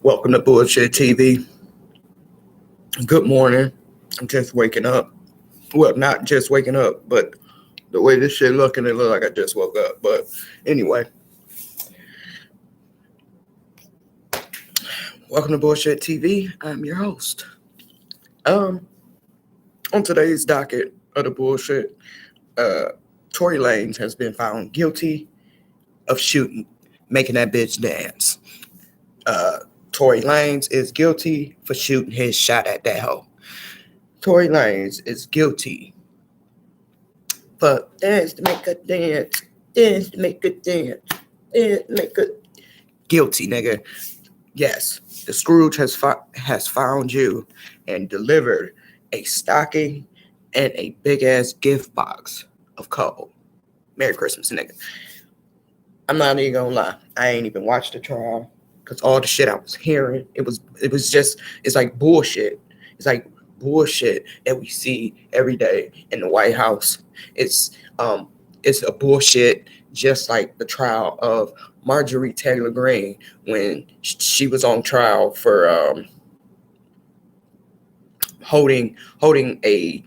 Welcome to Bullshit TV. Good morning. I'm just waking up. Well, not just waking up, but the way this shit looking, it look like I just woke up. But anyway, welcome to Bullshit TV. I'm your host. Um, on today's docket of the bullshit, Tory Lanez has been found guilty of making that bitch dance. Tory Lanez is guilty for shooting his shot at that hoe. Tory Lanez is guilty for dance to make a dance, dance to make a dance, dance to make a guilty, nigga. Yes, the Scrooge has found you and delivered a stocking and a big ass gift box of coal. Merry Christmas, nigga. I'm not even gonna lie. I ain't even watched the trial because all the shit I was hearing, it's like bullshit. It's like bullshit that we see every day in the White House. It's um it's a bullshit just like the trial of Marjorie Taylor Greene when she was on trial for holding a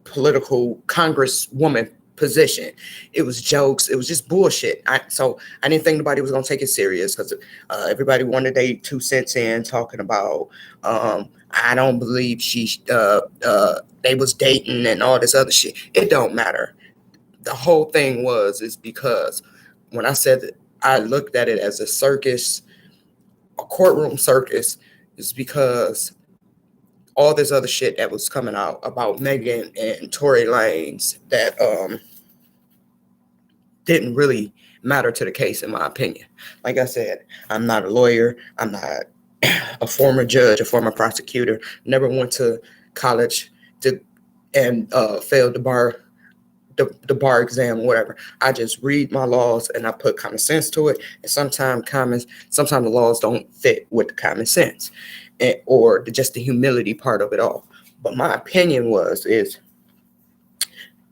political congresswoman position. It was jokes. It was just bullshit. So I didn't think nobody was gonna take it serious because everybody wanted their 2 cents in talking about. I don't believe they was dating and all this other shit. It don't matter. The whole thing is because when I said that I looked at it as a circus, a courtroom circus, is because all this other shit that was coming out about Megan and Tory Lanez that didn't really matter to the case, in my opinion. Like I said, I'm not a lawyer. I'm not a former judge, a former prosecutor. Never went to college and failed the bar exam, whatever. I just read my laws and I put common sense to it. And sometimes the laws don't fit with the common sense or just the humility part of it all. But my opinion is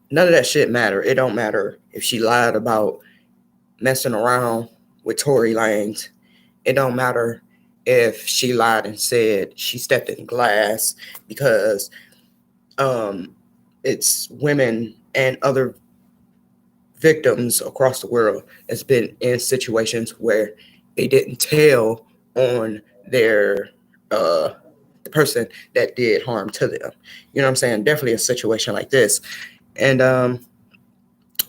none of that shit matter. It don't matter if she lied about messing around with Tory Lanez. It don't matter if she lied and said she stepped in glass because it's women and other victims across the world has been in situations where they didn't tell on the person that did harm to them. You know what I'm saying? Definitely a situation like this. And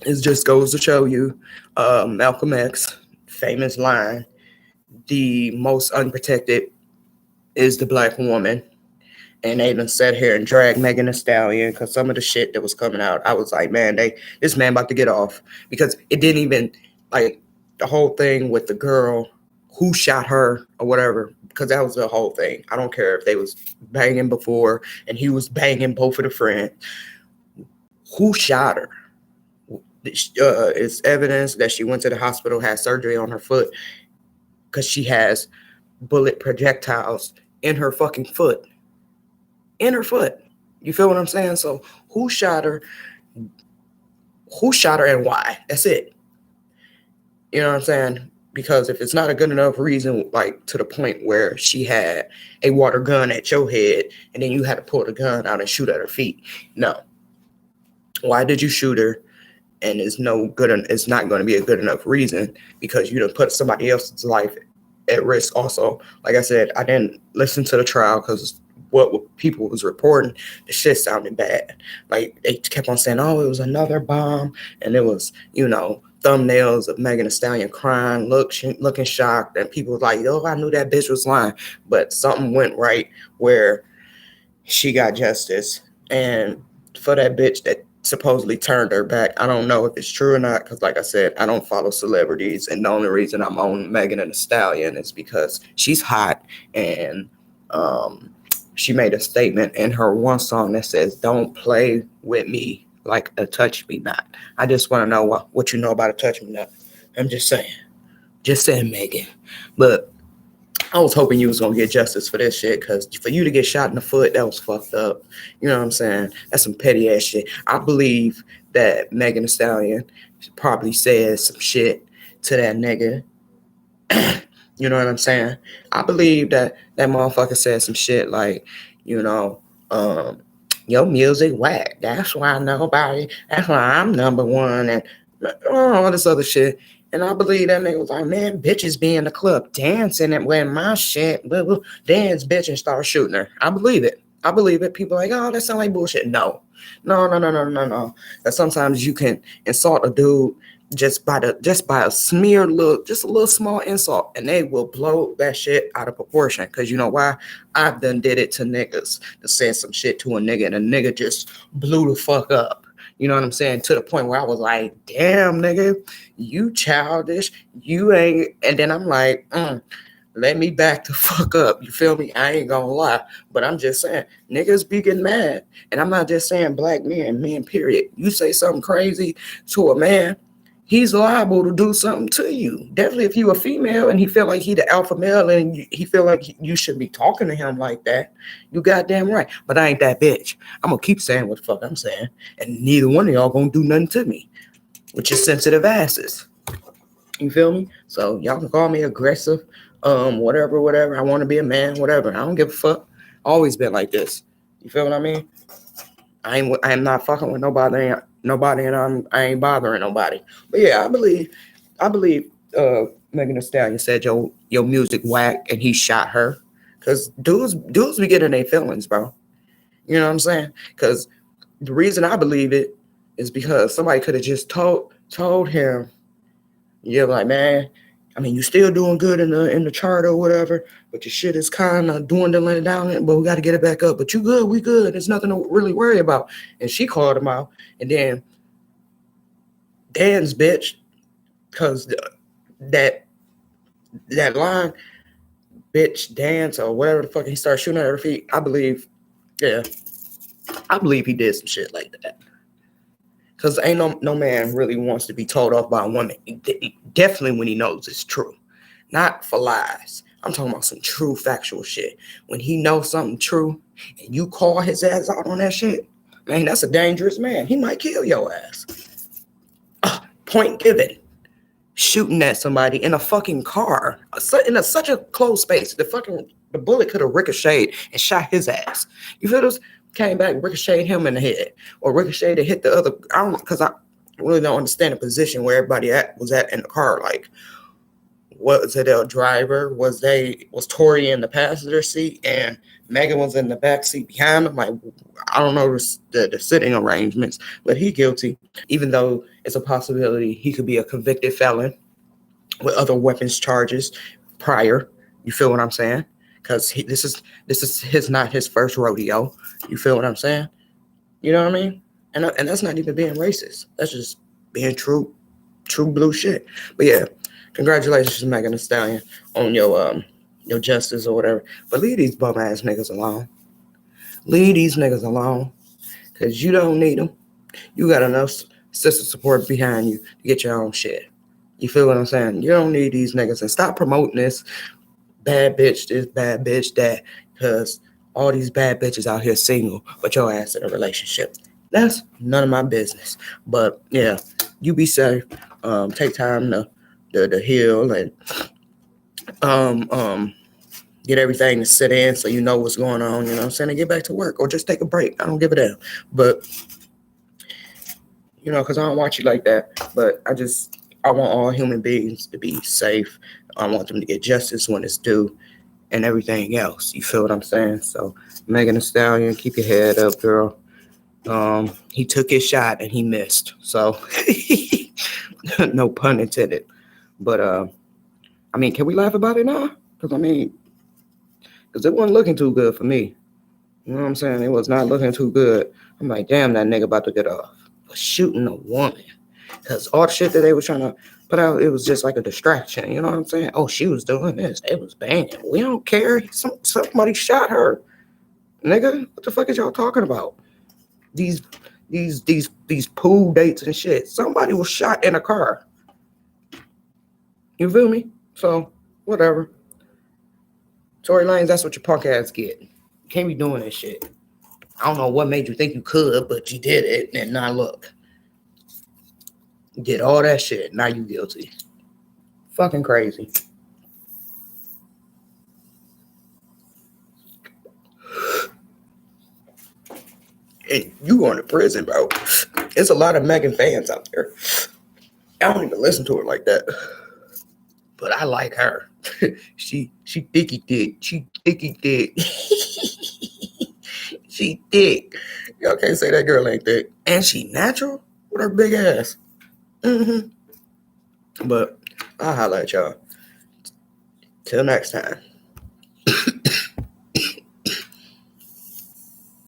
it just goes to show you Malcolm X, famous line, the most unprotected is the black woman. And they done sat here and dragged Megan Thee Stallion because some of the shit that was coming out, I was like, man, this man about to get off because it didn't even like the whole thing with the girl who shot her or whatever, because that was the whole thing. I don't care if they was banging before and he was banging both of the friends. Who shot her? It's evidence that she went to the hospital, had surgery on her foot because she has bullet projectiles in her fucking foot. In her foot. You feel what I'm saying? So who shot her? Who shot her and why? That's it. You know what I'm saying? Because if it's not a good enough reason, like to the point where she had a water gun at your head and then you had to pull the gun out and shoot at her feet. No. Why did you shoot her? And it's not going to be a good enough reason because you done put somebody else's life at risk also. Like I said, I didn't listen to the trial because what people was reporting, the shit sounded bad. Like they kept on saying, oh, it was another bomb. And it was, thumbnails of Megan Thee Stallion crying, looking shocked. And people was like, oh, I knew that bitch was lying. But something went right where she got justice. And for that bitch that supposedly turned her back, I don't know if it's true or not, because like I said, I don't follow celebrities, and the only reason I'm on Megan Thee Stallion is because she's hot, and she made a statement in her one song that says, don't play with me like a touch me not. I just want to know what you know about a touch me not. I'm just saying Megan. But I was hoping you was gonna get justice for this shit, because for you to get shot in the foot, that was fucked up. You know what I'm saying? That's some petty ass shit. I believe that Megan Thee Stallion probably said some shit to that nigga You know what I'm saying? I believe that that motherfucker said some shit like, you know, um, your music whack. That's why nobody. That's why I'm number one, and all this other shit. And I believe that nigga was like, man, bitches be in the club dancing and wearing my shit, blah, blah, dance, bitch, and start shooting her. I believe it. I believe it. People are like, oh, that sound like bullshit. No, no, no, no, no, no, no. That sometimes you can insult a dude just by a smear look, just a little small insult, and they will blow that shit out of proportion. Cause you know why? I've done did it to niggas to say some shit to a nigga, and a nigga just blew the fuck up. You know what I'm saying? To the point where I was like, damn, nigga, you childish. You ain't. And then I'm like, let me back the fuck up. You feel me? I ain't gonna lie. But I'm just saying, niggas be getting mad. And I'm not just saying black men, period. You say something crazy to a man, he's liable to do something to you. Definitely if you a female and he feel like he the alpha male and he feel like you should be talking to him like that, you goddamn right. But I ain't that bitch. I'm gonna keep saying what the fuck I'm saying, and neither one of y'all gonna do nothing to me, which is sensitive asses. You feel me? So y'all can call me aggressive, whatever. I want to be a man, whatever. I don't give a fuck. Always been like this. You feel what I mean? I'm not fucking with nobody, and I ain't bothering nobody. But yeah, I believe Megan Thee Stallion said your music whack and he shot her. Cause dudes be getting their feelings, bro. You know what I'm saying? Cause the reason I believe it is because somebody could have just told him, yeah, like man, I mean you still doing good in the chart or whatever, but your shit is kind of dwindling down, but we got to get it back up. But you good, we good. There's nothing to really worry about. And she called him out, and then Dan's bitch, cause that that line, bitch, dance or whatever the fuck he started shooting at her feet. Yeah, I believe he did some shit like that. Cause ain't no man really wants to be told off by a woman. Definitely when he knows it's true, not for lies. I'm talking about some true factual shit. When he knows something true and you call his ass out on that shit, man, that's a dangerous man. He might kill your ass. Point given. Shooting at somebody in a fucking car in such a close space. The bullet could have ricocheted and shot his ass. You feel this? Came back, ricocheted him in the head, or ricocheted and hit the other. I don't because I really don't understand the position where everybody was at in the car. Like, was it a driver? Was Tori in the passenger seat and Megan was in the back seat behind him? Like, I don't know the sitting arrangements, but he guilty. Even though it's a possibility he could be a convicted felon with other weapons charges prior. You feel what I'm saying? Because this is his not his first rodeo. You feel what I'm saying? You know what I mean? And that's not even being racist. That's just being true blue shit. But yeah, congratulations, Megan Thee Stallion, on your justice or whatever. But leave these bum ass niggas alone. Leave these niggas alone, cause you don't need them. You got enough sister support behind you to get your own shit. You feel what I'm saying? You don't need these niggas, and stop promoting this bad bitch, this bad bitch that, cause all these bad bitches out here single, but your ass in a relationship. That's none of my business. But yeah, you be safe. Take time to heal and um um get everything to sit in so you know what's going on. You know what I'm saying? And get back to work or just take a break. I don't give a damn. But because I don't watch you like that. But I want all human beings to be safe. I want them to get justice when it's due and everything else. You feel what I'm saying? So Megan Thee Stallion, keep your head up, girl. He took his shot and he missed. So no pun intended. But I mean, can we laugh about it now? Because it wasn't looking too good for me. You know what I'm saying? It was not looking too good. I'm like, damn, that nigga about to get off for shooting a woman. Because all the shit that they were trying to put out, it was just like a distraction. You know what I'm saying? Oh, she was doing this. They was banging. We don't care. Somebody shot her. Nigga, what the fuck is y'all talking about? These pool dates and shit. Somebody was shot in a car. You feel me? So, whatever. Tory Lanez, that's what your punk ass get. You can't be doing this shit. I don't know what made you think you could, but you did it. And now look. You did all that shit. Now you guilty. Fucking crazy. and you going to prison, bro. It's a lot of Megan fans out there. I don't even listen to her like that, but I like her. she thicky thick. She thicky thick. She thick. Y'all can't say that girl ain't thick. And she natural with her big ass. But I'll holla at y'all. Till next time.